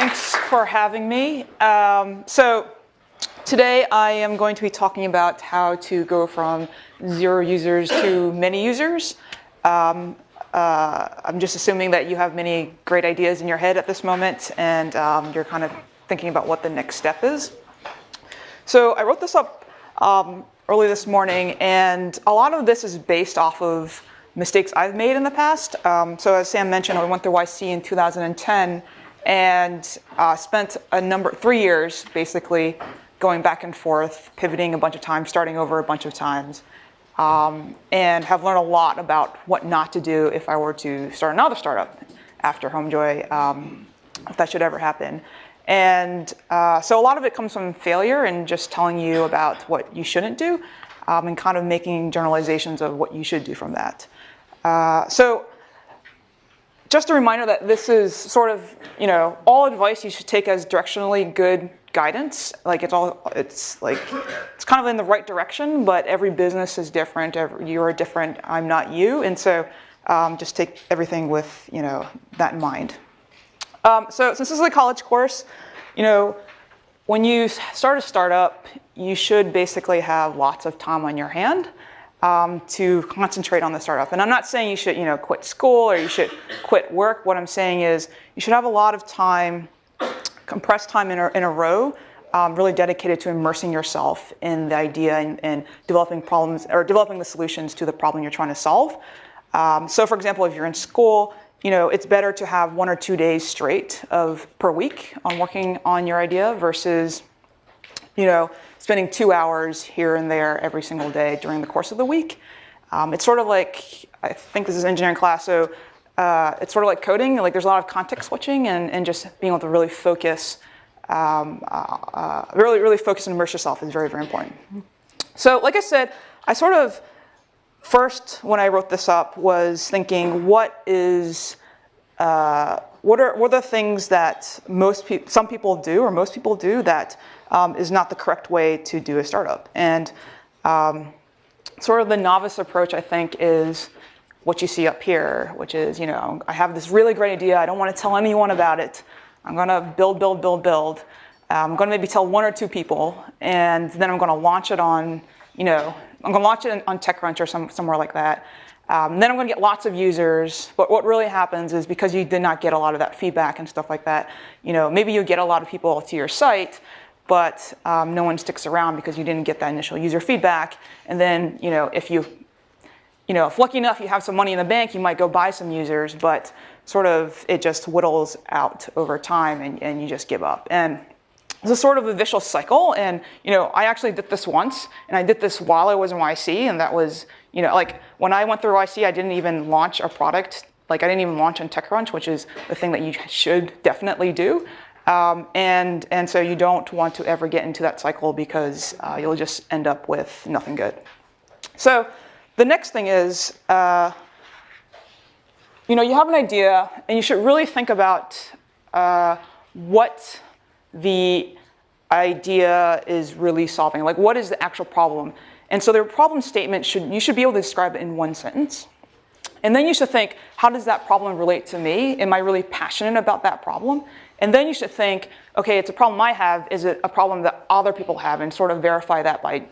Thanks for having me. So today I am going to be talking about how to go from 0 users to many users. I'm just assuming that you have many great ideas in your head at this moment, and you're kind of thinking about what the next step is. So I wrote this up early this morning, and a lot of this is based off of mistakes I've made in the past. So as Sam mentioned, I went through YC in 2010 and spent 3 years basically going back and forth, pivoting a bunch of times, starting over a bunch of times, and have learned a lot about what not to do if I were to start another startup after HomeJoy, if that should ever happen. And so a lot of it comes from failure and just telling you about what you shouldn't do, and kind of making generalizations of what you should do from that. So just a reminder that this is sort of, all advice you should take as directionally good guidance. Like it's kind of in the right direction, but every business is different. You're different. I'm not you. And so just take everything with, that in mind. So since this is a college course, when you start a startup, you should basically have lots of time on your hand to concentrate on the startup. And I'm not saying you should, quit school or you should quit work. What I'm saying is you should have a lot of time, compressed time in a row, really dedicated to immersing yourself in the idea and developing problems or developing the solutions to the problem you're trying to solve. So for example, if you're in school, it's better to have 1 or 2 days straight per week on working on your idea versus, spending 2 hours here and there every single day during the course of the week. It's sort of like, I think this is engineering class, so it's sort of like coding. Like there's a lot of context switching and just being able to really focus, really focus and immerse yourself is very, very important. So like I said, I sort of first, when I wrote this up, was thinking, what are the things that some people do, or most people do, that is not the correct way to do a startup? And sort of the novice approach, I think, is what you see up here, which is, I have this really great idea. I don't want to tell anyone about it. I'm going to build. I'm going to maybe tell 1 or 2 people, and then I'm going to launch it on, I'm going to launch it on TechCrunch or somewhere like that. Then I'm going to get lots of users. But what really happens is, because you did not get a lot of that feedback and stuff like that, maybe you get a lot of people to your site, but no one sticks around because you didn't get that initial user feedback. And then, if lucky enough you have some money in the bank, you might go buy some users, but sort of it just whittles out over time and you just give up. And it's a sort of a vicious cycle. And, I actually did this once, and I did this while I was in YC, and that was, like when I went through YC, I didn't even launch a product. Like I didn't even launch on TechCrunch, which is the thing that you should definitely do. And so you don't want to ever get into that cycle, because you'll just end up with nothing good. So the next thing is, you have an idea, and you should really think about what the idea is really solving. Like, what is the actual problem? And so the problem statement you should be able to describe it in 1 sentence. And then you should think, how does that problem relate to me? Am I really passionate about that problem? And then you should think, okay, it's a problem I have. Is it a problem that other people have? And sort of verify that by,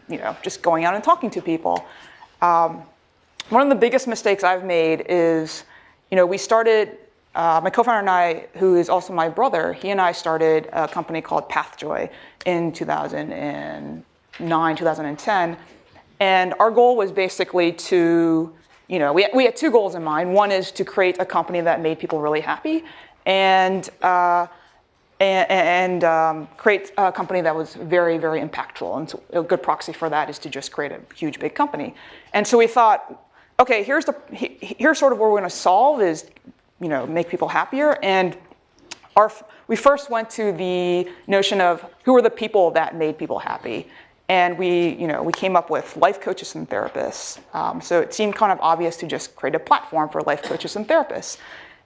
just going out and talking to people. One of the biggest mistakes I've made is, we started, my co-founder and I, who is also my brother, he and I started a company called Pathjoy in 2009, 2010. And our goal was basically to, we had 2 goals in mind. One is to create a company that made people really happy, and create a company that was very, very impactful. And so a good proxy for that is to just create a huge, big company. And so we thought, okay, here's sort of where we're going to solve is, make people happier. And we first went to the notion of who are the people that made people happy. And we came up with life coaches and therapists. So it seemed kind of obvious to just create a platform for life coaches and therapists.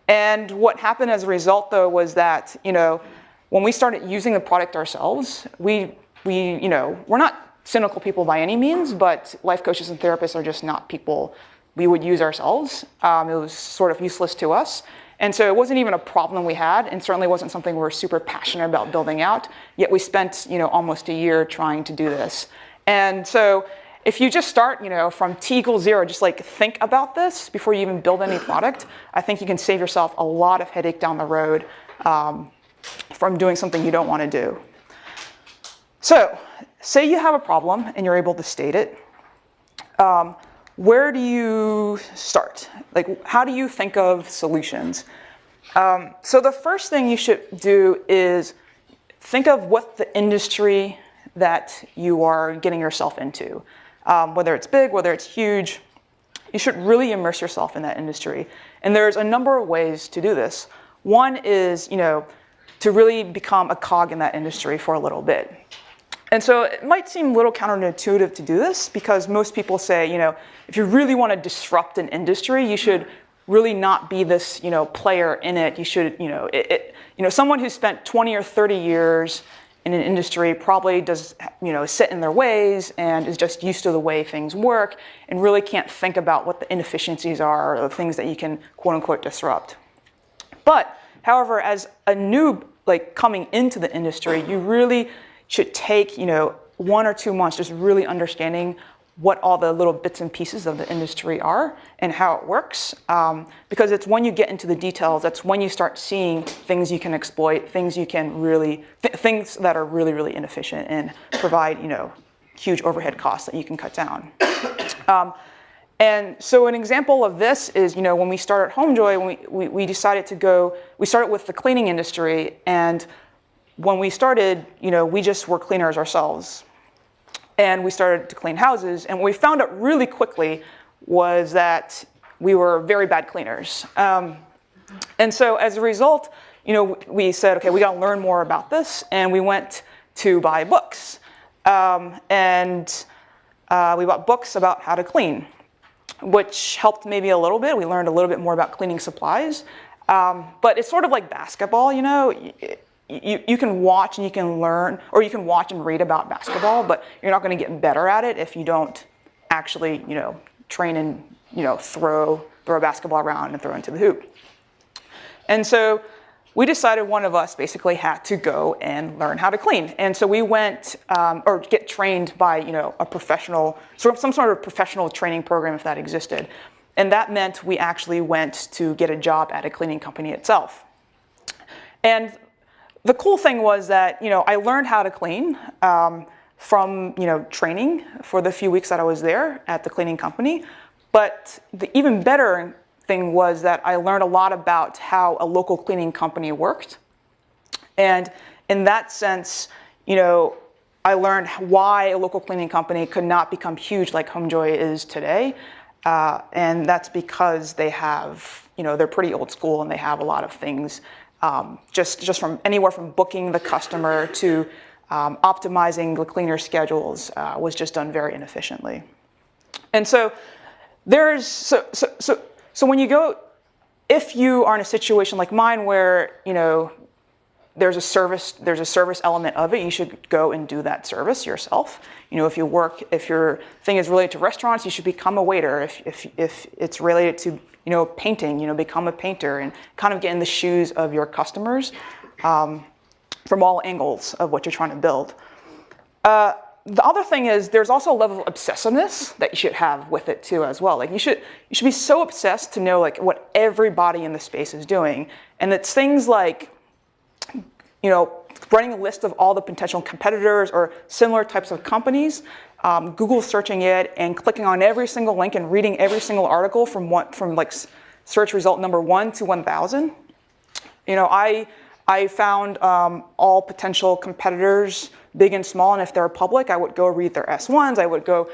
And what happened as a result, though, was that, when we started using the product ourselves, we're not cynical people by any means, but life coaches and therapists are just not people we would use ourselves. It was sort of useless to us. And so it wasn't even a problem we had, and certainly wasn't something we were super passionate about building out, yet we spent, almost a year trying to do this. And so if you just start, from t equals 0, just like think about this before you even build any product, I think you can save yourself a lot of headache down the road from doing something you don't want to do. So say you have a problem and you're able to state it. Where do you start? Like, how do you think of solutions? So the first thing you should do is think of what the industry that you are getting yourself into. Whether it's big, whether it's huge, you should really immerse yourself in that industry. And there's a number of ways to do this. One is, to really become a cog in that industry for a little bit. And so it might seem a little counterintuitive to do this because most people say, if you really want to disrupt an industry, you should really not be this, player in it. You should, someone who spent 20 or 30 years in an industry probably does, sit in their ways and is just used to the way things work and really can't think about what the inefficiencies are or the things that you can, quote unquote, disrupt. But, however, as a noob, coming into the industry, you really should take, 1 or 2 months just really understanding what all the little bits and pieces of the industry are and how it works. Because it's when you get into the details, that's when you start seeing things you can exploit, things you can really, things that are really, really inefficient and provide, huge overhead costs that you can cut down. And so an example of this is, when we started HomeJoy, we decided to go, we started with the cleaning industry, and when we started, we just were cleaners ourselves. And we started to clean houses, and what we found out really quickly was that we were very bad cleaners. And so as a result, we said, okay, we got to learn more about this, and we went to buy books. And we bought books about how to clean, which helped maybe a little bit. We learned a little bit more about cleaning supplies. But it's sort of like basketball, You can watch and you can learn, or you can watch and read about basketball, but you're not going to get better at it if you don't actually, train and, throw a basketball around and throw into the hoop. And so we decided one of us basically had to go and learn how to clean. And so we went, or get trained by, a professional, some sort of professional training program if that existed. And that meant we actually went to get a job at a cleaning company itself. And the cool thing was that, I learned how to clean from, training for the few weeks that I was there at the cleaning company. But the even better thing was that I learned a lot about how a local cleaning company worked. And in that sense, I learned why a local cleaning company could not become huge like HomeJoy is today. And that's because they have, they're pretty old school and they have a lot of things. Just from anywhere from booking the customer to optimizing the cleaner schedules was just done very inefficiently. And so so when you go, if you are in a situation like mine where there's a service element of it, you should go and do that service yourself. If your thing is related to restaurants, you should become a waiter. If it's related to painting, become a painter and kind of get in the shoes of your customers from all angles of what you're trying to build. The other thing is there's also a level of obsessiveness that you should have with it too as well. You should be so obsessed to know what everybody in the space is doing. And it's things like, running a list of all the potential competitors or similar types of companies, Google searching it and clicking on every single link and reading every single article from search result number 1 to 1,000. I found all potential competitors, big and small, and if they're public, I would go read their S1s. I would go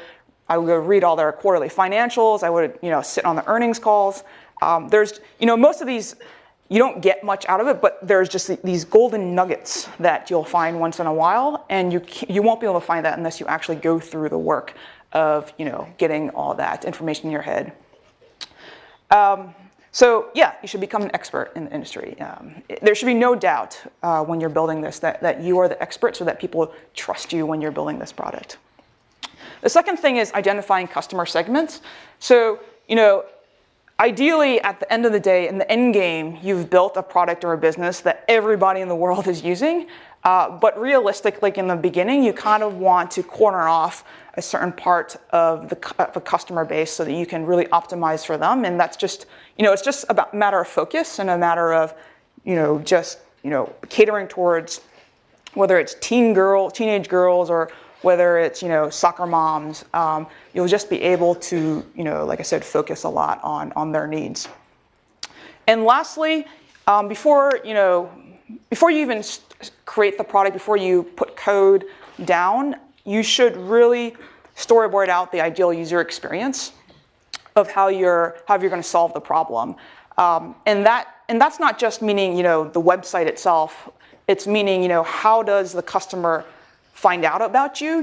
read all their quarterly financials. I would sit on the earnings calls. There's most of these. You don't get much out of it, but there's just these golden nuggets that you'll find once in a while, and you won't be able to find that unless you actually go through the work of getting all that information in your head. So yeah, you should become an expert in the industry. There should be no doubt when you're building this that you are the expert, so that people trust you when you're building this product. The second thing is identifying customer segments. So ideally, at the end of the day, in the end game, you've built a product or a business that everybody in the world is using. But realistically, in the beginning, you kind of want to corner off a certain part of the customer base so that you can really optimize for them. And that's just, it's just about a matter of focus and a matter of, just, catering towards whether it's teenage girls or whether it's, soccer moms. You'll just be able to, like I said, focus a lot on their needs. And lastly, before you even create the product, before you put code down, you should really storyboard out the ideal user experience of how you're going to solve the problem. And that's not just meaning, the website itself. It's meaning, how does the customer find out about you?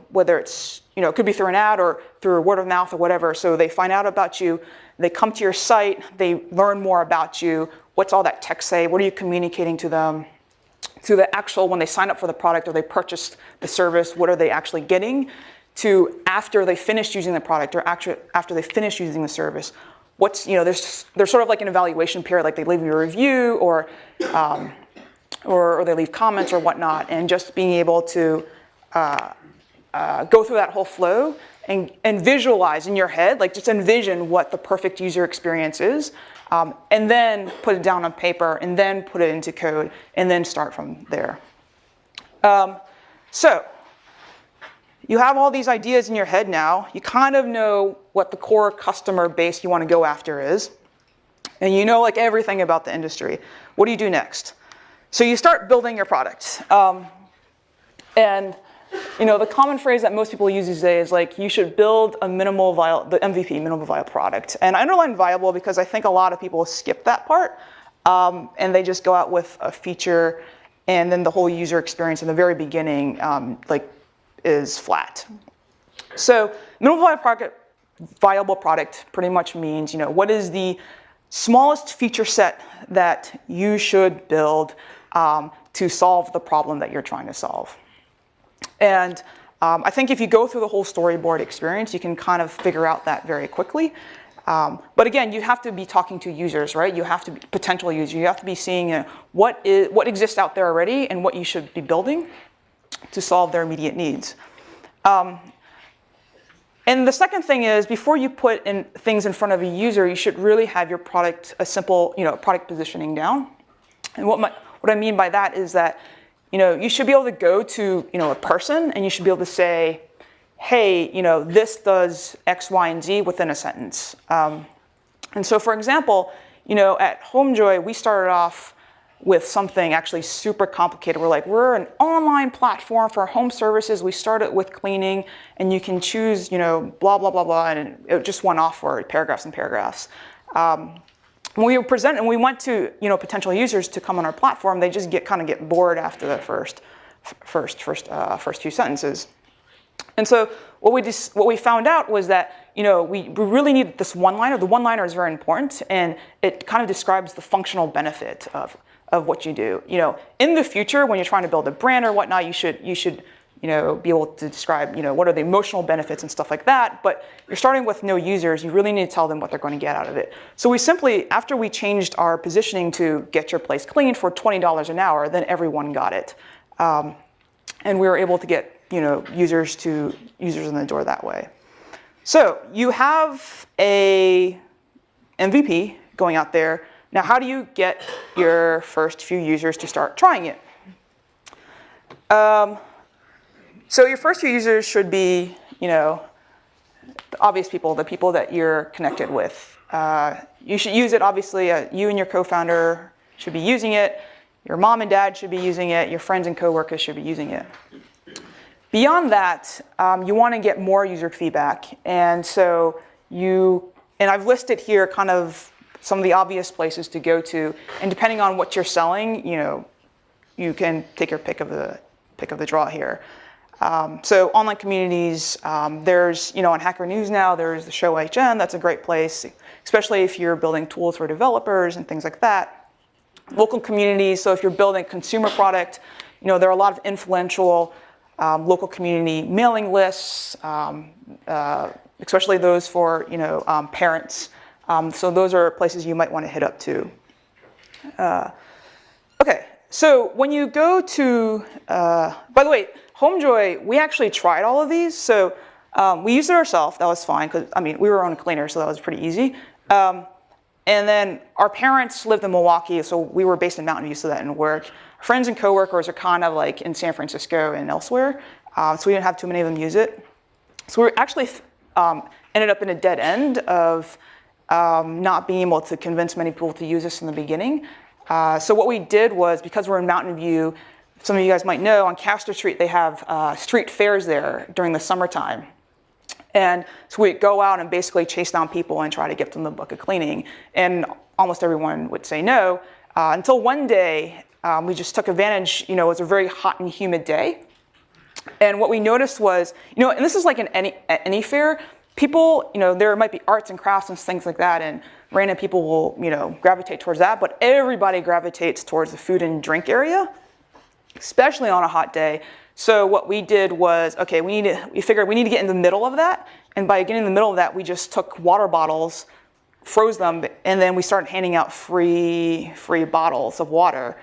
Whether it's, it could be through an ad or through word of mouth or whatever. So they find out about you, they come to your site, they learn more about you. What's all that text say? What are you communicating to them? To the actual, when they sign up for the product or they purchase the service, what are they actually getting? To after they finish using the product or after they finish using the service, what's, there's sort of like an evaluation period, like they leave you a review or they leave comments or whatnot, and just being able to go through that whole flow and visualize in your head, like just envision what the perfect user experience is, and then put it down on paper, and then put it into code, and then start from there. So you have all these ideas in your head now. You kind of know what the core customer base you want to go after is, and you know like everything about the industry. What do you do next? So you start building your product. And the common phrase that most people use these days is like, you should build the MVP, minimal viable product. And I underline viable because I think a lot of people skip that part, and they just go out with a feature, and then the whole user experience in the very beginning is flat. So minimal viable product pretty much means, what is the smallest feature set that you should build to solve the problem that you're trying to solve. And I think if you go through the whole storyboard experience, you can kind of figure out that very quickly. But again, you have to be talking to users, right? You have to be potential users. You have to be seeing what exists out there already and what you should be building to solve their immediate needs. And the second thing is, before you put in things in front of a user, you should really have your product, a simple, product positioning down. And what I mean by that is that, you should be able to go to, a person, and you should be able to say, hey, this does X, Y, and Z within a sentence. And so, for example, at HomeJoy, we started off with something actually super complicated. We're an online platform for home services. We started with cleaning, and you can choose, blah, blah, blah, blah, and it just went off for paragraphs and paragraphs. When we went to, potential users to come on our platform, they just kind of get bored after the first few sentences. And so what we found out was that, we really needed this one-liner. The one-liner is very important, and it kind of describes the functional benefit of what you do. In the future, when you're trying to build a brand or whatnot, you should be able to describe, what are the emotional benefits and stuff like that. But you're starting with no users. You really need to tell them what they're going to get out of it. So we simply, after we changed our positioning to get your place cleaned for $20 an hour, then everyone got it. And we were able to get, users in the door that way. So you have a MVP going out there. Now, how do you get your first few users to start trying it? So your first few users should be, the obvious people, the people that you're connected with. You should use it, obviously. You and your co-founder should be using it. Your mom and dad should be using it. Your friends and coworkers should be using it. Beyond that, you want to get more user feedback. And so and I've listed here kind of some of the obvious places to go to. And depending on what you're selling, you can take your pick of the draw here. So online communities, there's, on Hacker News now, there's the show HN. That's a great place, especially if you're building tools for developers and things like that. Local communities, so if you're building a consumer product, there are a lot of influential local community mailing lists, especially those for, parents So those are places you might want to hit up too. Okay, so when you go to, by the way, HomeJoy, we actually tried all of these. So we used it ourselves. That was fine because, I mean, we were our own cleaner, so that was pretty easy. And then our parents lived in Milwaukee, so we were based in Mountain View, so that didn't work. Friends and coworkers are kind of like in San Francisco and elsewhere, so we didn't have too many of them use it. So we actually ended up in a dead end of not being able to convince many people to use this in the beginning. So what we did was, because we're in Mountain View, some of you guys might know, on Castor Street, they have street fairs there during the summertime. And so we'd go out and basically chase down people and try to get them to book a cleaning. And almost everyone would say no, until one day we just took advantage. You know, it was a very hot and humid day. And what we noticed was, you know, and this is like at any fair, people, you know, there might be arts and crafts and things like that, and random people will, you know, gravitate towards that, but everybody gravitates towards the food and drink area, especially on a hot day. So what we did was, okay, we figured we need to get in the middle of that, and by getting in the middle of that, we just took water bottles, froze them, and then we started handing out free bottles of water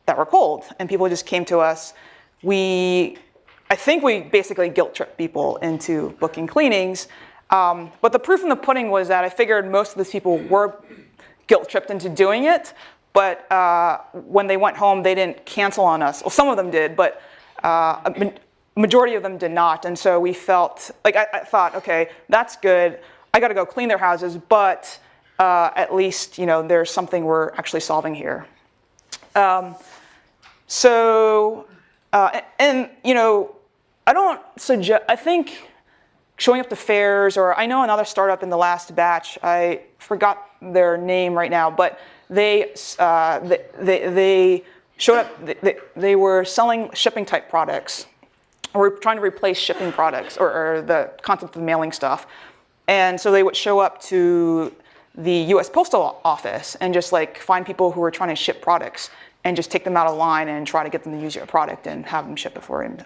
that were cold, and people just came to us. I think we basically guilt-tripped people into booking cleanings, but the proof in the pudding was that I figured most of these people were guilt-tripped into doing it, but when they went home, they didn't cancel on us. Well, some of them did, but a majority of them did not, and so we felt, like I thought, okay, that's good. I got to go clean their houses, but at least, you know, there's something we're actually solving here. And you know, I think showing up to fairs, or I know another startup in the last batch, I forgot their name right now, but they showed up, they were selling shipping type products, or were trying to replace shipping products, or the concept of mailing stuff. And so they would show up to the US Postal Office and just like find people who were trying to ship products and just take them out of line and try to get them to use your product and have them ship it for you.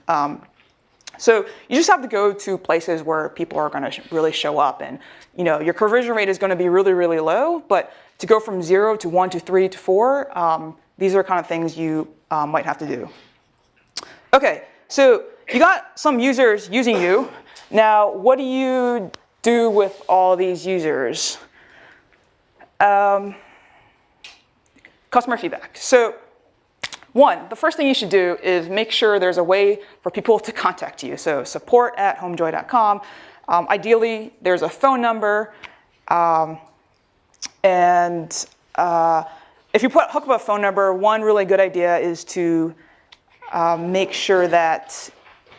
So you just have to go to places where people are going to really show up, and you know your conversion rate is going to be really, really low. But to go from 0 to 1 to 3 to 4, these are kind of things you might have to do. Okay, so you got some users using you. Now, what do you do with all these users? Customer feedback. So, one, the first thing you should do is make sure there's a way for people to contact you. So support@homejoy.com. Ideally, there's a phone number. If you hook up a phone number, one really good idea is to make sure that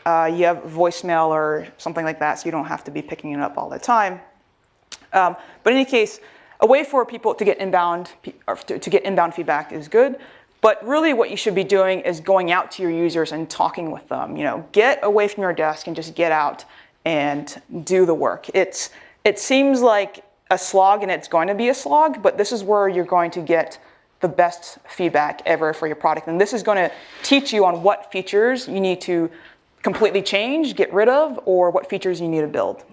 you have voicemail or something like that, so you don't have to be picking it up all the time. But in any case, a way for people to get inbound feedback is good. But really what you should be doing is going out to your users and talking with them. You know, get away from your desk and just get out and do the work. It seems like a slog, and it's going to be a slog, but this is where you're going to get the best feedback ever for your product. And this is going to teach you on what features you need to completely change, get rid of, or what features you need to build.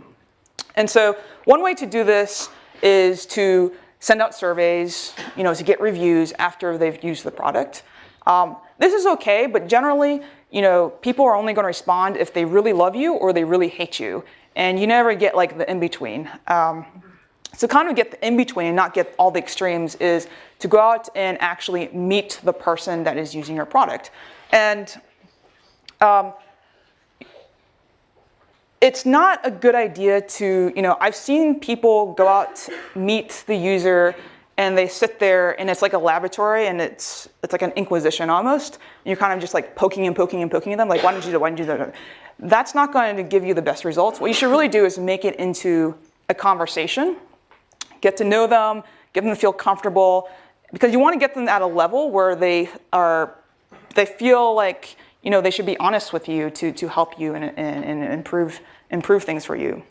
And so one way to do this is to send out surveys, you know, to get reviews after they've used the product. This is okay, but generally, you know, people are only going to respond if they really love you or they really hate you, and you never get like the in-between. So kind of get the in-between and not get all the extremes is to go out and actually meet the person that is using your product. And it's not a good idea to, you know, I've seen people go out, meet the user, and they sit there, and it's like a laboratory, and it's like an inquisition almost. And you're kind of just like poking and poking and poking at them, like, why didn't you do that, why didn't you do that? That's not going to give you the best results. What you should really do is make it into a conversation, get to know them, get them to feel comfortable, because you want to get them at a level where they feel like, you know, they should be honest with you to help you and improve things for you.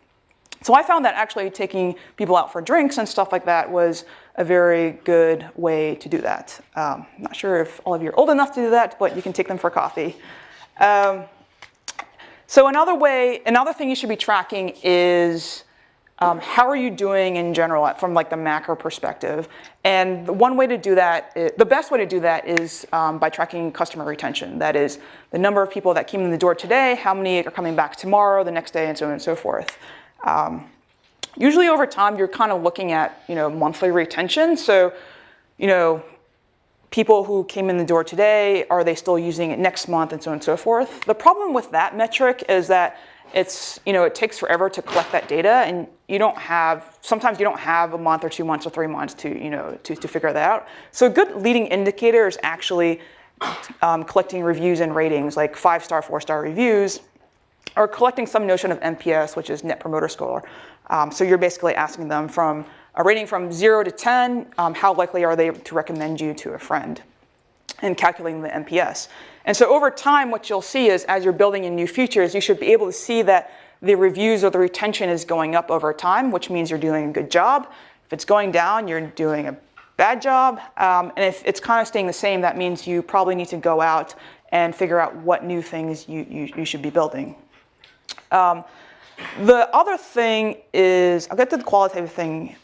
So I found that actually taking people out for drinks and stuff like that was a very good way to do that. I'm not sure if all of you are old enough to do that, but you can take them for coffee. So another thing you should be tracking is how are you doing in general from like the macro perspective? And the one way to do that, the best way to do that is by tracking customer retention. That is the number of people that came in the door today, how many are coming back tomorrow, the next day, and so on and so forth. Usually over time, you're kind of looking at, monthly retention. So, people who came in the door today, are they still using it next month, and so on and so forth. The problem with that metric is that it takes forever to collect that data, and sometimes you don't have a month or 2 months or 3 months to figure that out. So a good leading indicator is actually collecting reviews and ratings, like 5-star, 4-star reviews, or collecting some notion of NPS, which is Net Promoter Score. So you're basically asking them from a rating from 0 to 10, how likely are they to recommend you to a friend, and calculating the NPS. And so over time, what you'll see is as you're building in new features, you should be able to see that the reviews or the retention is going up over time, which means you're doing a good job. If it's going down, you're doing a bad job. And if it's kind of staying the same, that means you probably need to go out and figure out what new things you should be building. The other thing is, I'll get to the qualitative thing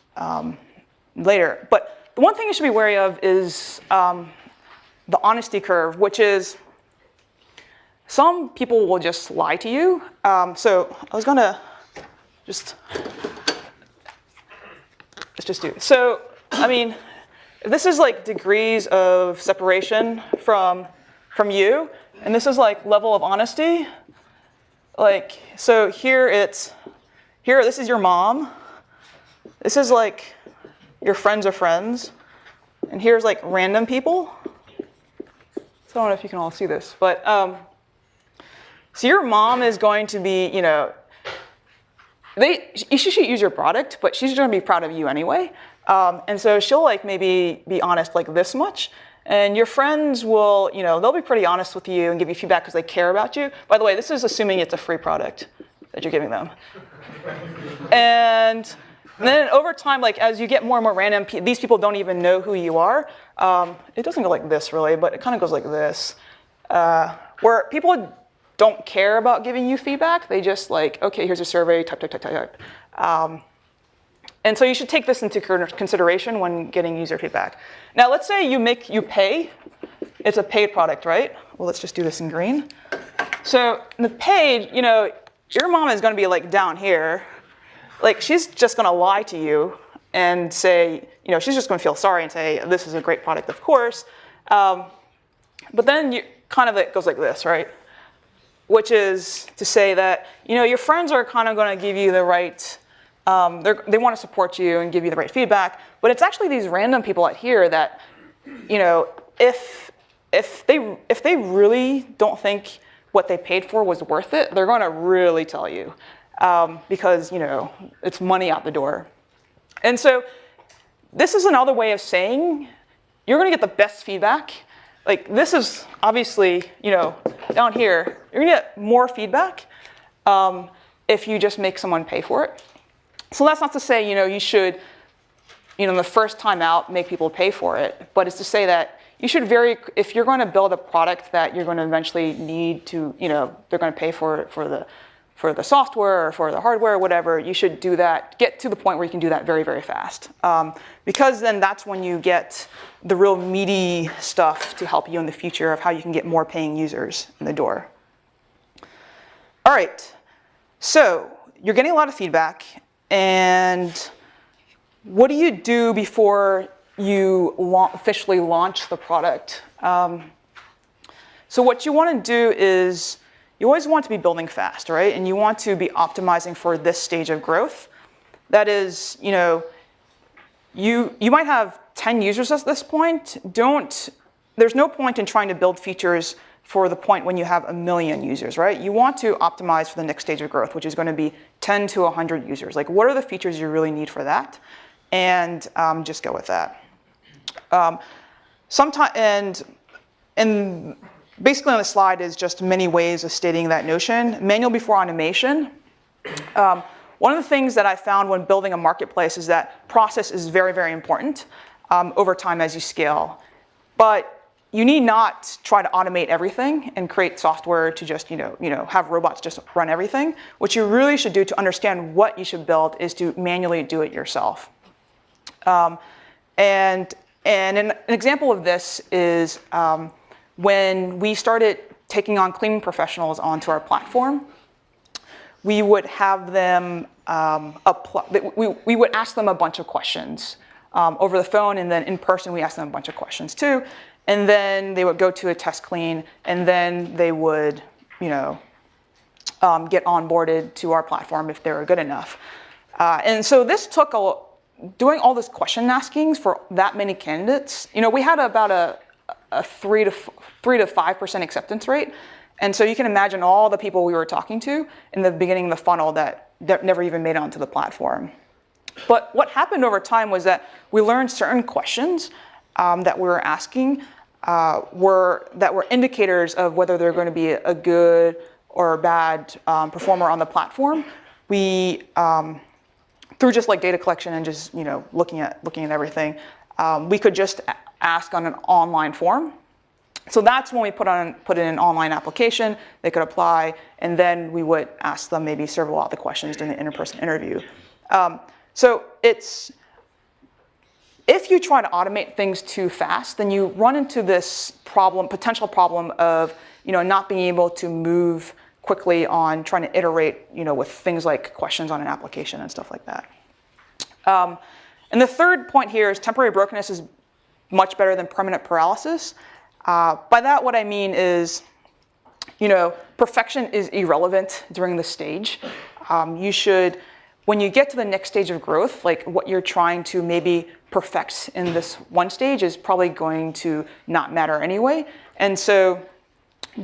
later, but the one thing you should be wary of is the honesty curve, which is some people will just lie to you. So I was gonna let's just do it. So, I mean, this is like degrees of separation from you, and this is like level of honesty. Like, so this is your mom. This is like your friends of friends. And here's like random people. So I don't know if you can all see this, but so your mom is going to be, you should use your product, but she's going to be proud of you anyway. And so she'll like maybe be honest like this much. And your friends will, they'll be pretty honest with you and give you feedback because they care about you. By the way, this is assuming it's a free product that you're giving them. And then over time, like as you get more and more random, these people don't even know who you are. It doesn't go like this really, but it kind of goes like this, where people don't care about giving you feedback. They just like, okay, here's a survey, type. And so you should take this into consideration when getting user feedback. Now, let's say you pay. It's a paid product, right? Well, let's just do this in green. So in the paid, your mom is going to be like down here. Like she's just going to lie to you and say, she's just going to feel sorry and say, this is a great product, of course. But then it goes like this, right? Which is to say that, your friends are kind of going to give you the right, they want to support you and give you the right feedback, but it's actually these random people out here that, if they really don't think what they paid for was worth it, they're going to really tell you, because it's money out the door. And so this is another way of saying you're going to get the best feedback. Like this is obviously, down here, you're going to get more feedback if you just make someone pay for it. So that's not to say, you should, the first time out, make people pay for it. But it's to say that you should if you're going to build a product that you're going to eventually need to, they're going to pay for the software or for the hardware or whatever, you should do that, get to the point where you can do that very, very fast. Because then that's when you get the real meaty stuff to help you in the future of how you can get more paying users in the door. All right, so you're getting a lot of feedback. And what do you do before you officially launch the product? So what you want to do is you always want to be building fast, right? And you want to be optimizing for this stage of growth. That is, you might have 10 users at this point. There's no point in trying to build features for the point when you have 1 million users, right? You want to optimize for the next stage of growth, which is going to be 10 to 100 users. Like, what are the features you really need for that? And just go with that. And basically on the slide is just many ways of stating that notion. Manual before automation. One of the things that I found when building a marketplace is that process is very, very important over time as you scale. But you need not try to automate everything and create software to just have robots just run everything. What you really should do to understand what you should build is to manually do it yourself. And an example of this is when we started taking on cleaning professionals onto our platform, we would have them we would ask them a bunch of questions over the phone, and then in person we asked them a bunch of questions too. And then they would go to a test clean, and then they would, get onboarded to our platform if they were good enough. And so this took doing all this question askings for that many candidates. We had about a 3 to 5% acceptance rate, and so you can imagine all the people we were talking to in the beginning of the funnel that never even made it onto the platform. But what happened over time was that we learned certain questions that we were asking were indicators of whether they're going to be a good or a bad performer on the platform. We through just like data collection and just looking at everything, we could just ask on an online form. So that's when we put in an online application. They could apply, and then we would ask them maybe several of the questions during the in-person interview. So if you try to automate things too fast, then you run into this potential problem of not being able to move quickly on trying to iterate with things like questions on an application and stuff like that. And the third point here is temporary brokenness is much better than permanent paralysis. By that, what I mean is, perfection is irrelevant during this stage. When you get to the next stage of growth, like what you're trying to maybe perfect in this one stage is probably going to not matter anyway. And so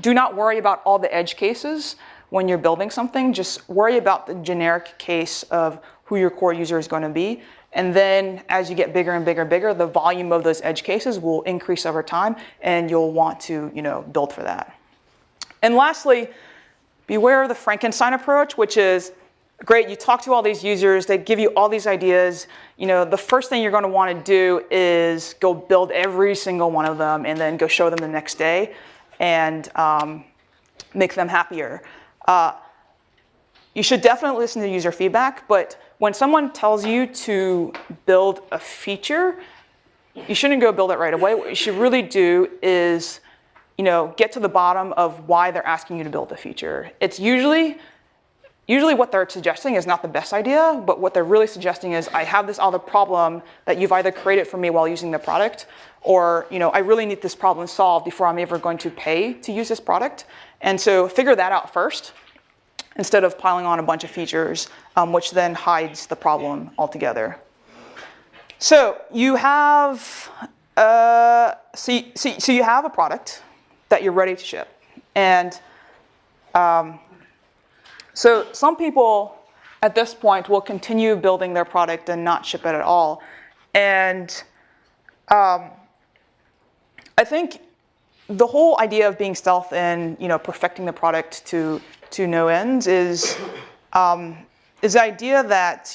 do not worry about all the edge cases when you're building something. Just worry about the generic case of who your core user is going to be. And then as you get bigger and bigger and bigger, the volume of those edge cases will increase over time, and you'll want to build for that. And lastly, beware of the Frankenstein approach, which is, great, you talk to all these users, they give you all these ideas. The first thing you're going to want to do is go build every single one of them and then go show them the next day and make them happier. You should definitely listen to user feedback, but when someone tells you to build a feature, you shouldn't go build it right away. What you should really do is, get to the bottom of why they're asking you to build a feature. It's usually what they're suggesting is not the best idea, but what they're really suggesting is, I have this other problem that you've either created for me while using the product, or I really need this problem solved before I'm ever going to pay to use this product. And so figure that out first, instead of piling on a bunch of features, which then hides the problem altogether. So you have you have a product that you're ready to ship, and so some people at this point will continue building their product and not ship it at all. And I think the whole idea of being stealth and perfecting the product to no ends is the idea that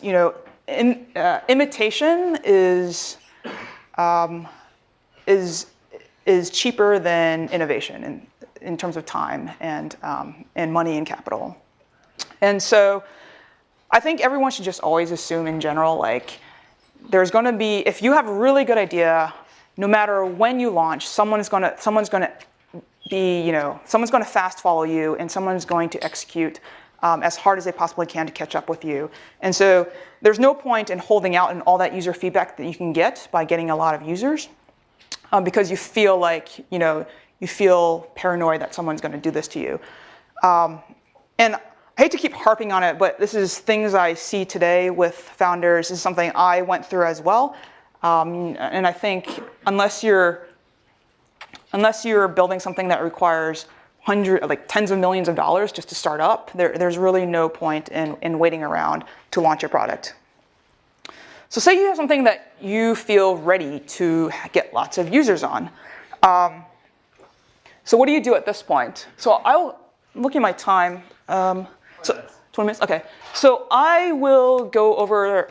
imitation is cheaper than innovation in terms of time and money and capital. And so I think everyone should just always assume in general, like, there's going to be, if you have a really good idea, no matter when you launch, someone's going to fast follow you, and someone's going to execute as hard as they possibly can to catch up with you. And so there's no point in holding out in all that user feedback that you can get by getting a lot of users, because you feel like, you feel paranoid that someone's going to do this to you. And I hate to keep harping on it, but this is things I see today with founders. This is something I went through as well. And I think unless you're building something that requires tens of millions of dollars just to start up, there's really no point in waiting around to launch your product. So say you have something that you feel ready to get lots of users on. So what do you do at this point? So I'll look at my time. So 20 minutes? Okay. So I will go over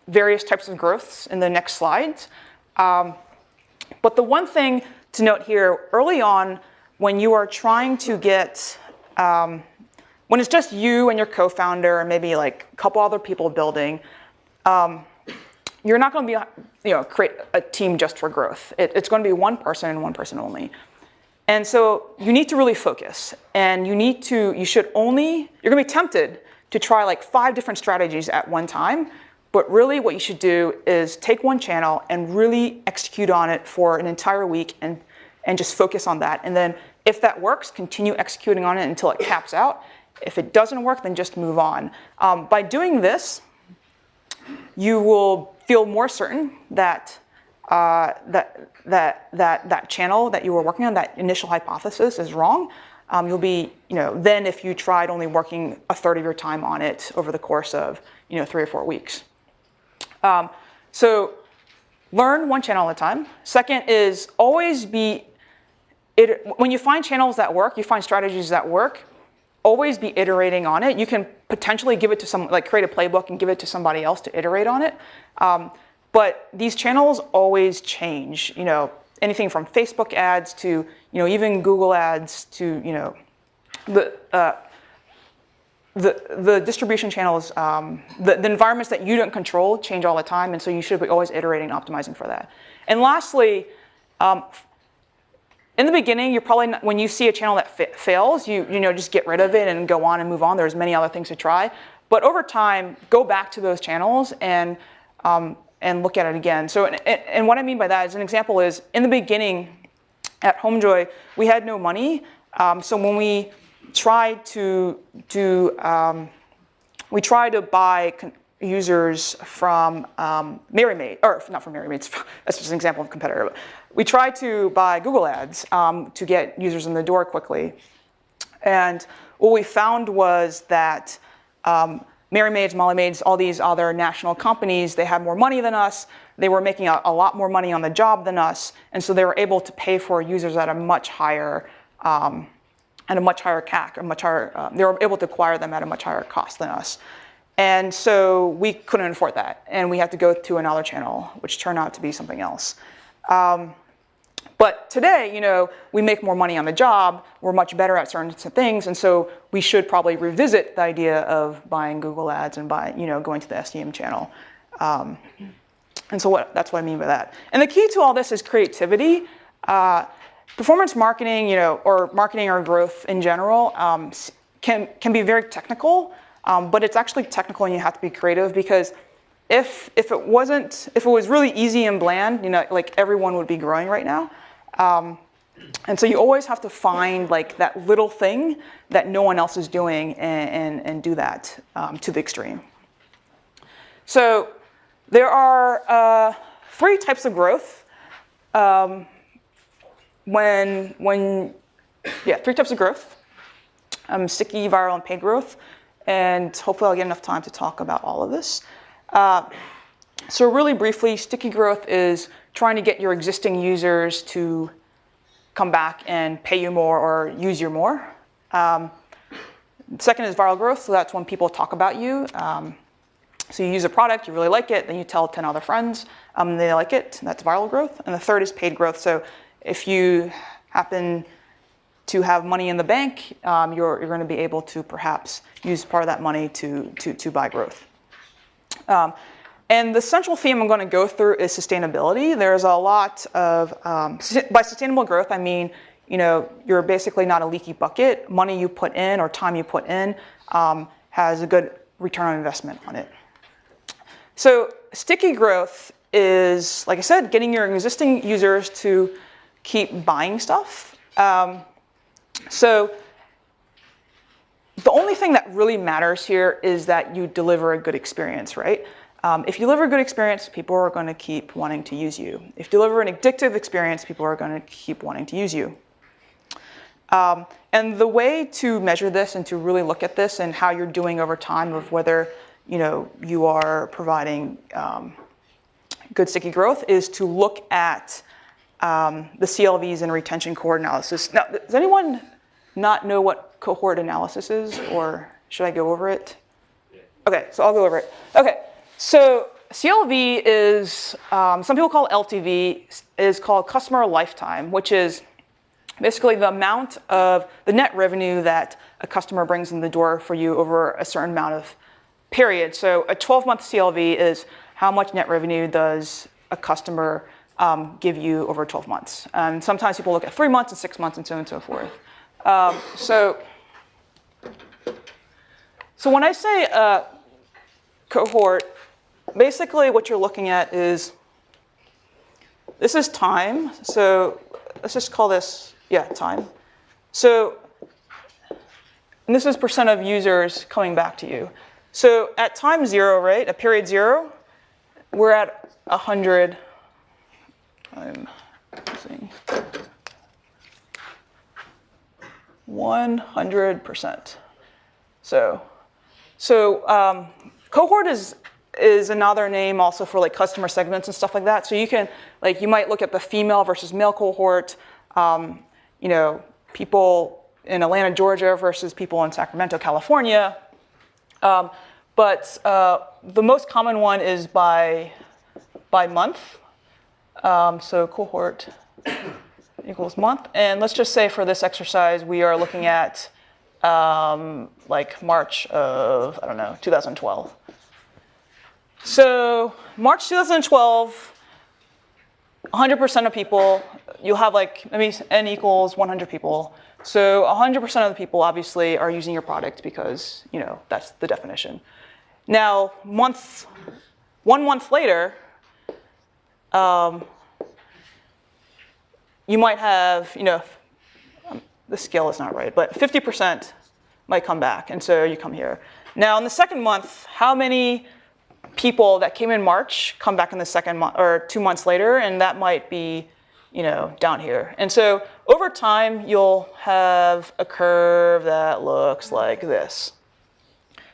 various types of growths in the next slides. But the one thing to note here, early on, when you are trying to get, when it's just you and your co-founder and maybe like a couple other people building, you're not going to be, create a team just for growth. It's going to be one person and one person only. And so you need to really focus, and you're going to be tempted to try like 5 different strategies at one time. But really what you should do is take one channel and really execute on it for an entire week and just focus on that. And then if that works, continue executing on it until it caps out. If it doesn't work, then just move on. By doing this, you will feel more certain that that channel that you were working on, that initial hypothesis, is wrong. You'll be, then if you tried only working a third of your time on it over the course of, 3 or 4 weeks. So learn one channel at a time. Second is always when you find channels that work, you find strategies that work, always be iterating on it. You can potentially give it to someone, like create a playbook and give it to somebody else to iterate on it. But these channels always change, anything from Facebook ads to, even Google ads to, the distribution channels, the environments that you don't control change all the time, and so you should be always iterating and optimizing for that. And lastly, in the beginning, you're probably not, when you see a channel that fails, you just get rid of it and go on and move on. There's many other things to try, but over time, go back to those channels and look at it again. So, and what I mean by that, as an example, is in the beginning at HomeJoy, we had no money, so when we tried to buy users from MaryMade, or not from MaryMade, that's just an example of a competitor. But we tried to buy Google ads to get users in the door quickly. And what we found was that MaryMades, Molly-Mades, all these other national companies, they had more money than us. They were making a lot more money on the job than us. And so they were able to pay for users at a much higher CAC, they were able to acquire them at a much higher cost than us. And so we couldn't afford that. And we had to go to another channel, which turned out to be something else. But today, we make more money on the job. We're much better at certain things. And so we should probably revisit the idea of buying Google ads and going to the SEM channel. And so that's what I mean by that. And the key to all this is creativity. Performance marketing, or marketing or growth in general, can be very technical, but it's actually technical and you have to be creative, because if it was really easy and bland, like everyone would be growing right now. And so you always have to find like that little thing that no one else is doing and do that to the extreme. So there are 3 types of growth. 3 types of growth, sticky, viral, and paid growth. And hopefully I'll get enough time to talk about all of this. So really briefly, sticky growth is trying to get your existing users to come back and pay you more or use you more. Second is viral growth, so that's when people talk about you. So you use a product, you really like it, then you tell 10 other friends, they like it, that's viral growth. And the third is paid growth. So if you happen to have money in the bank, you're going to be able to perhaps use part of that money to buy growth. And the central theme I'm going to go through is sustainability. There's a lot of, by sustainable growth, I mean, you're basically not a leaky bucket. Money you put in or time you put in has a good return on investment on it. So sticky growth is, like I said, getting your existing users to keep buying stuff. So the only thing that really matters here is that you deliver a good experience, right? If you deliver a good experience, people are going to keep wanting to use you. If you deliver an addictive experience, people are going to keep wanting to use you. And the way to measure this and to really look at this and how you're doing over time of whether you are providing good sticky growth is to look at the CLVs and retention cohort analysis. Now, does anyone not know what cohort analysis is, or should I go over it? Okay, so I'll go over it. Okay, so CLV is, some people call it LTV, is called customer lifetime, which is basically the amount of the net revenue that a customer brings in the door for you over a certain amount of period. So a 12-month CLV is how much net revenue does a customer give you over 12 months. And sometimes people look at 3 months and 6 months and so on and so forth. So when I say cohort, basically what you're looking at is, this is time. So let's just call this, yeah, time. So, and this is percent of users coming back to you. So at time 0, right, at period 0, we're at 100. I'm using 100%. So cohort is another name also for like customer segments and stuff like that. So you can, like, you might look at the female versus male cohort, you know, people in Atlanta, Georgia versus people in Sacramento, California. But the most common one is by month. So cohort equals month. And let's just say for this exercise, we are looking at like March of, I don't know, 2012. So March 2012, 100% of people, you'll have like, maybe n equals 100 people. So 100% of the people obviously are using your product because, you know, that's the definition. Now, 1 month later, you might have, you know, the scale is not right, but 50% might come back, and so you come here. Now, in the second month, how many people that came in March come back in the second month, or 2 months later, and that might be, you know, down here. And so over time, you'll have a curve that looks like this.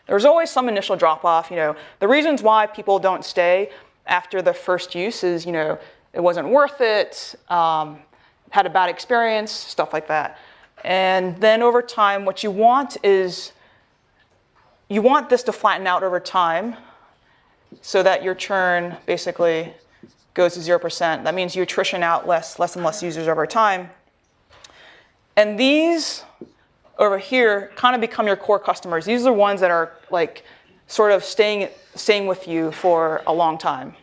There's always some initial drop-off. You know, the reasons why people don't stay after the first use is, you know, it wasn't worth it, had a bad experience, stuff like that. And then over time, what you want is, you want this to flatten out over time so that your churn basically goes to 0%. That means you attrition out less and less users over time. And these over here kind of become your core customers. These are the ones that are like sort of staying with you for a long time.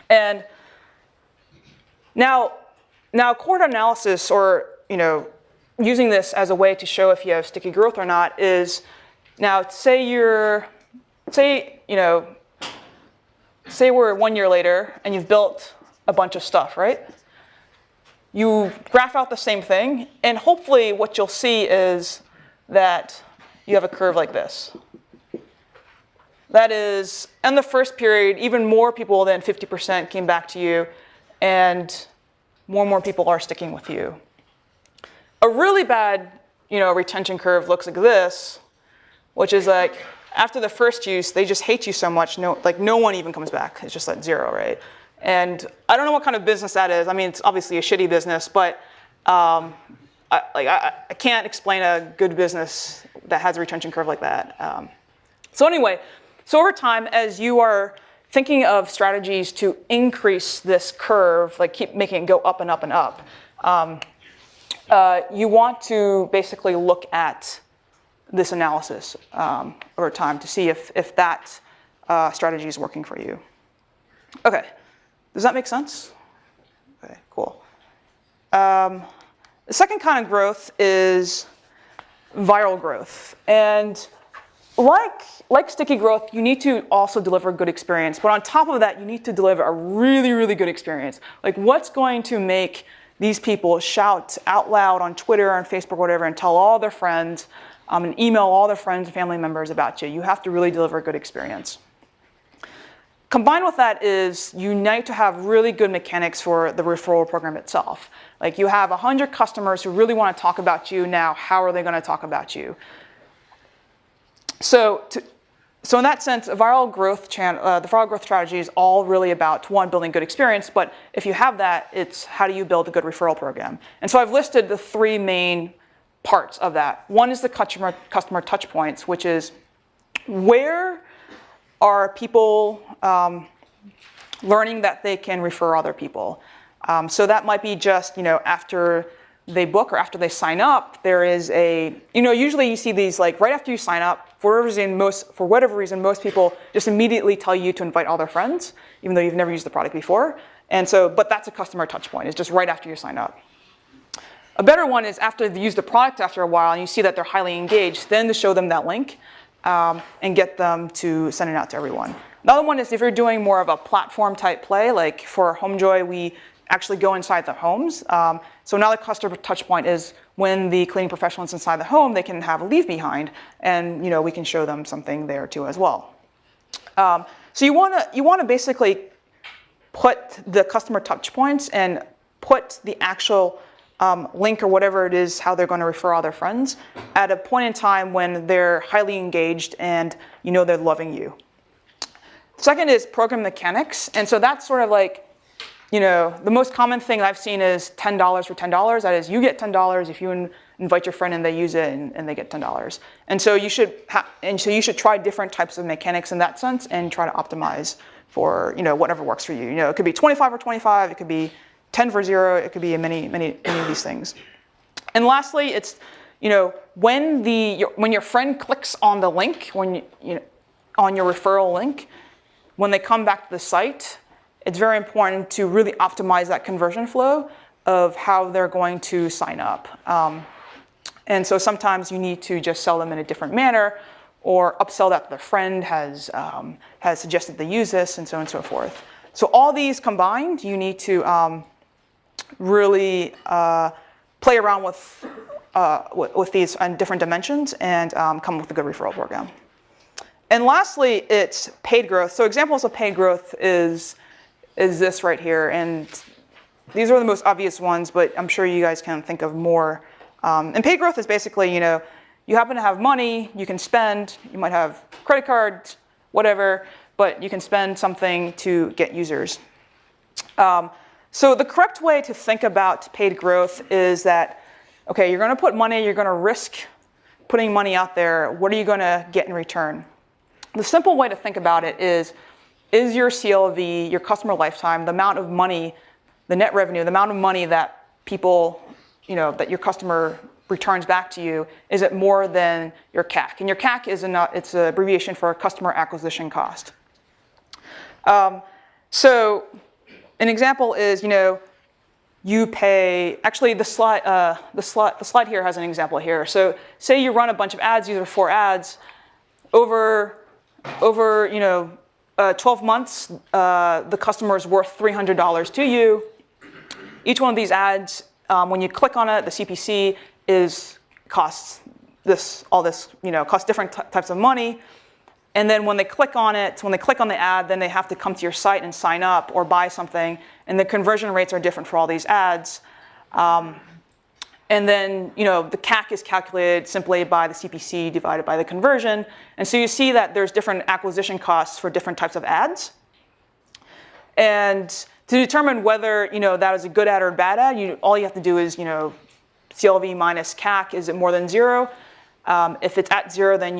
And now cohort analysis, or, you know, using this as a way to show if you have sticky growth or not, is, now say we're 1 year later and you've built a bunch of stuff, right? You graph out the same thing, and hopefully what you'll see is that you have a curve like this. That is, in the first period, even more people than 50% came back to you, and more people are sticking with you. A really bad, you know, retention curve looks like this, which is like, after the first use, they just hate you so much, no one even comes back. It's just like 0, right? And I don't know what kind of business that is. I mean, it's obviously a shitty business, but I can't explain a good business that has a retention curve like that. So anyway, so over time, as you are thinking of strategies to increase this curve, like keep making it go up and up and up, you want to basically look at this analysis over time to see if that strategy is working for you. Okay, does that make sense? Okay, cool. The second kind of growth is viral growth. And like sticky growth, you need to also deliver a good experience. But on top of that, you need to deliver a really, really good experience. Like, what's going to make these people shout out loud on Twitter, on Facebook, whatever, and tell all their friends, and email all their friends and family members about you? You have to really deliver a good experience. Combined with that is you need to have really good mechanics for the referral program itself. Like, you have 100 customers who really want to talk about you. Now, how are they going to talk about you? So in that sense, the viral growth strategy is all really about, one, building good experience, but if you have that, it's how do you build a good referral program? And so I've listed the 3 main parts of that. One is the customer touch points, which is where are people learning that they can refer other people. So that might be just, after they book or after they sign up, there is a, usually you see these like right after you sign up, for whatever reason, most people just immediately tell you to invite all their friends, even though you've never used the product before. And so, but that's a customer touch point. It's just right after you sign up. A better one is after they use the product after a while and you see that they're highly engaged, then to show them that link and get them to send it out to everyone. Another one is if you're doing more of a platform type play, like for HomeJoy, we actually go inside the homes. So another customer touch point is when the cleaning professional is inside the home, they can have a leave behind, and we can show them something there too as well. So you want to basically put the customer touch points and put the actual link or whatever it is, how they're going to refer all their friends, at a point in time when they're highly engaged and they're loving you. Second is program mechanics, and so that's sort of like, the most common thing I've seen is $10 for $10. That is, you get $10 if you invite your friend and they use it and they get $10. And so you should try different types of mechanics in that sense and try to optimize for whatever works for you. It could be 25 or 25. It could be 10 for 0. It could be many of these things. And lastly, it's when your friend clicks on the link, on your referral link, when they come back to the site, it's very important to really optimize that conversion flow of how they're going to sign up. And so sometimes you need to just sell them in a different manner or upsell that their friend has suggested they use this, and so on and so forth. So all these combined, you need to really play around with these on different dimensions and come up with a good referral program. And lastly, it's paid growth. So examples of paid growth is this right here. And these are the most obvious ones, but I'm sure you guys can think of more. And paid growth is basically, you happen to have money, you can spend, you might have credit cards, whatever, but you can spend something to get users. So the correct way to think about paid growth is that, okay, you're going to put money, you're going to risk putting money out there. What are you going to get in return? The simple way to think about it is your CLV, your customer lifetime, the amount of money, the net revenue, the amount of money that people, that your customer returns back to you, is it more than your CAC? And your CAC is it's an abbreviation for customer acquisition cost. So an example is, you pay, actually the slide here has an example here. So say you run a bunch of ads, these are 4 ads, over 12 months, the customer is worth $300 to you. Each one of these ads, when you click on it, the CPC costs different types of money. And then when they click on it, when they click on the ad, then they have to come to your site and sign up or buy something. And the conversion rates are different for all these ads. And then, the CAC is calculated simply by the CPC divided by the conversion. And so you see that there's different acquisition costs for different types of ads. And to determine whether, that is a good ad or a bad ad, all you have to do is, CLV minus CAC, is it more than 0? If it's at 0, then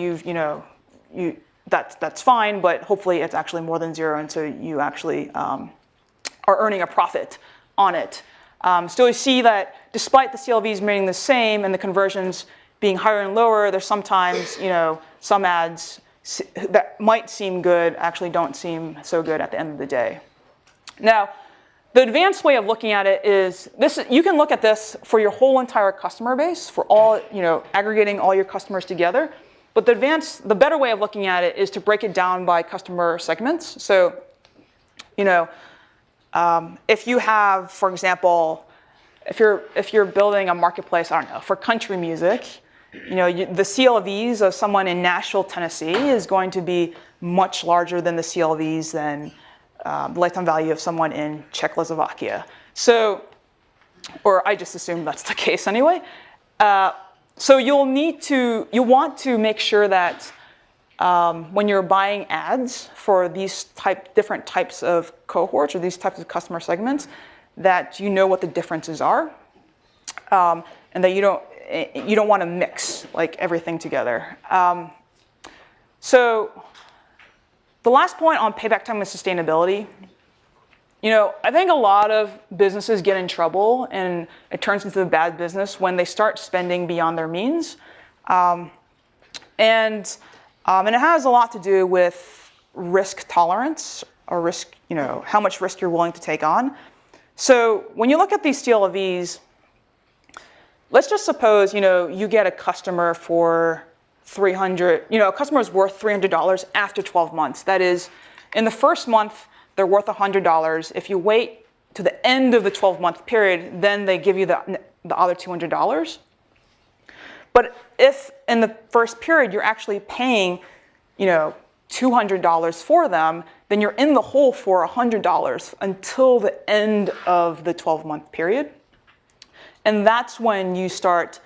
that's fine, but hopefully it's actually more than 0, and so you actually are earning a profit on it. So you see that despite the CLVs remaining the same and the conversions being higher and lower, there's sometimes, some ads that might seem good actually don't seem so good at the end of the day. Now, the advanced way of looking at it is this. You can look at this for your whole entire customer base, for all, aggregating all your customers together. But the better way of looking at it is to break it down by customer segments. So, if you have, for example, if you're building a marketplace, I don't know, for country music, the CLVs of someone in Nashville, Tennessee is going to be much larger than the CLVs than the lifetime value of someone in Czechoslovakia. So, or I just assume that's the case anyway. So you'll want to make sure that when you're buying ads for these different types of cohorts or these types of customer segments, that you know what the differences are, and that you don't want to mix like everything together. So The last point on payback time and sustainability, I think a lot of businesses get in trouble and it turns into a bad business when they start spending beyond their means. And it has a lot to do with risk tolerance or risk, how much risk you're willing to take on. So when you look at these CLVs, let's just suppose, you get a customer for a customer is worth $300 after 12 months. That is, in the first month, they're worth $100. If you wait to the end of the 12-month period, then they give you the other $200. But if in the first period you're actually paying, $200 for them, then you're in the hole for $100 until the end of the 12-month period. And that's when you start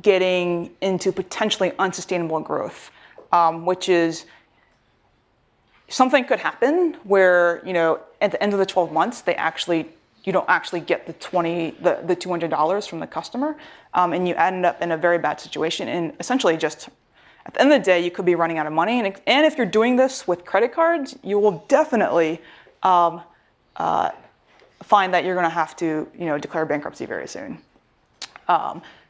getting into potentially unsustainable growth, which is something could happen where, at the end of the 12 months, you don't actually get the $200 from the customer, and you end up in a very bad situation. And essentially just at the end of the day, you could be running out of money. And if you're doing this with credit cards, you will definitely find that you're going to have to, declare bankruptcy very soon.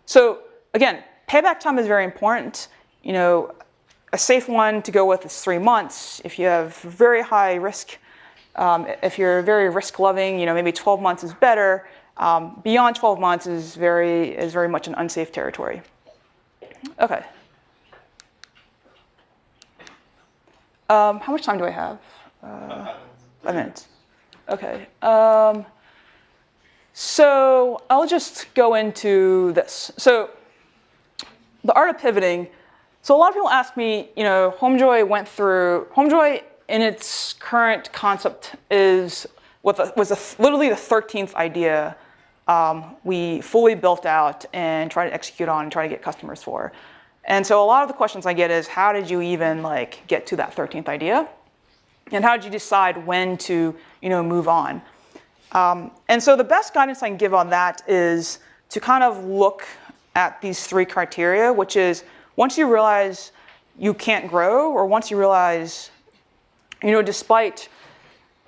So again, payback time is very important. A safe one to go with is 3 months. If you have very high risk, if you're very risk loving, maybe 12 months is better. Beyond 12 months is very much an unsafe territory. Okay. How much time do I have? 5 minutes. Okay. So I'll just go into this. So the art of pivoting. So a lot of people ask me, HomeJoy in its current concept was literally the 13th idea we fully built out and try to execute on and try to get customers for. And so a lot of the questions I get is, how did you even get to that 13th idea? And how did you decide when to move on? And so the best guidance I can give on that is to kind of look at these 3 criteria, which is once you realize you can't grow, or once you realize, despite,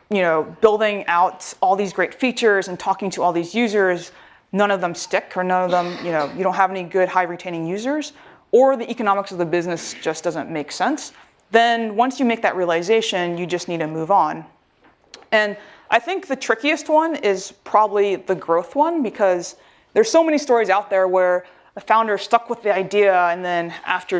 building out all these great features and talking to all these users, none of them stick, or none of them, you don't have any good high retaining users, or the economics of the business just doesn't make sense, then once you make that realization, you just need to move on. And I think the trickiest one is probably the growth one, because there's so many stories out there where the founder stuck with the idea and then after